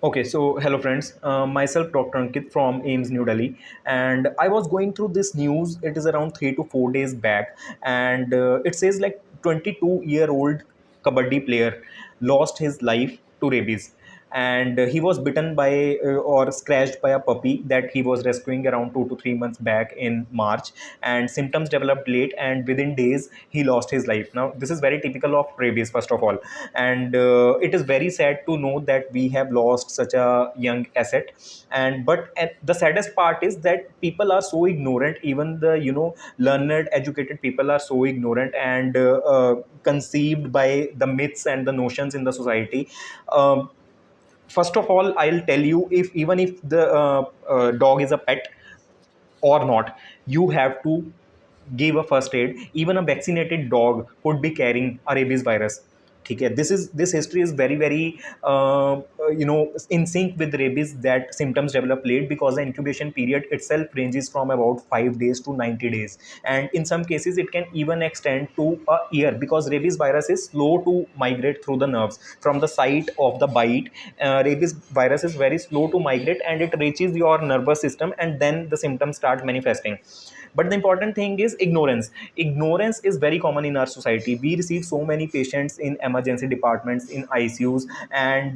Okay, so hello friends. Myself, Dr. Ankit from AIMS New Delhi, and I was going through this news. It is around 3 to 4 days back, and it says like 22-year-old kabaddi player lost his life to rabies, and he was bitten by or scratched by a puppy that he was rescuing around 2 to 3 months back in March, and symptoms developed late, and within days he lost his life. Now, this is very typical of rabies, first of all, and it is very sad to know that we have lost such a young asset. And the saddest part is that people are so ignorant. Even the learned, educated people are so ignorant and conceived by the myths and the notions in the society. um, First of all, I'll tell you, if even if the dog is a pet or not, you have to give a first aid. Even a vaccinated dog could be carrying a rabies virus. ठीक है, this history is very very in sync with rabies, that symptoms develop late because the incubation period itself ranges from about 5 days to 90 days, and in some cases it can even extend to a year because rabies virus is slow to migrate through the nerves from the site of the bite. Rabies virus is very slow to migrate and it reaches your nervous system, and then the symptoms start manifesting. But the important thing is ignorance. Ignorance is very common in our society. We receive so many patients in emergency departments, in ICUs, and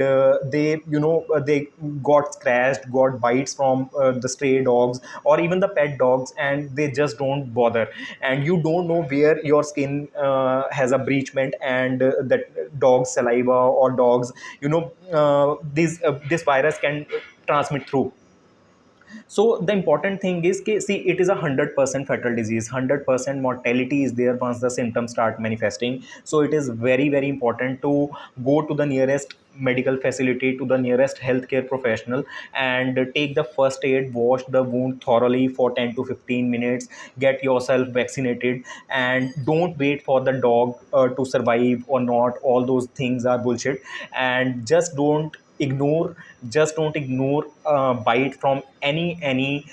they got scratched, got bites from the stray dogs or even the pet dogs, and they just don't bother. And you don't know where your skin has a breachment, and that dog's saliva or dogs, this virus can transmit through. So the important thing is कि, see, it is a 100% fatal disease. 100% mortality is there once the symptoms start manifesting. So it is very very important to go to the nearest medical facility, to the nearest healthcare professional, and take the first aid, wash the wound thoroughly for 10 to 15 minutes, get yourself vaccinated, and don't wait for the dog to survive or not. All those things are bullshit. And just don't ignore bite from any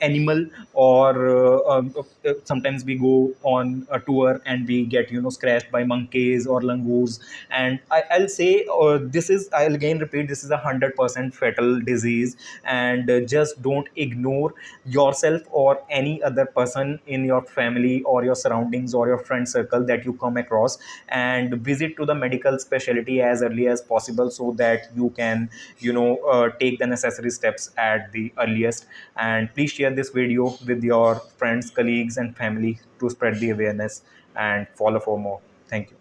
animal, or sometimes we go on a tour and we get scratched by monkeys or langurs. And I'll say, I'll again repeat, this is a 100% fatal disease. And just don't ignore yourself or any other person in your family or your surroundings or your friend circle that you come across, and visit to the medical specialty as early as possible so that you can take the necessary steps at the earliest. And please share this video with your friends, colleagues and family to spread the awareness, and follow for more. Thank you.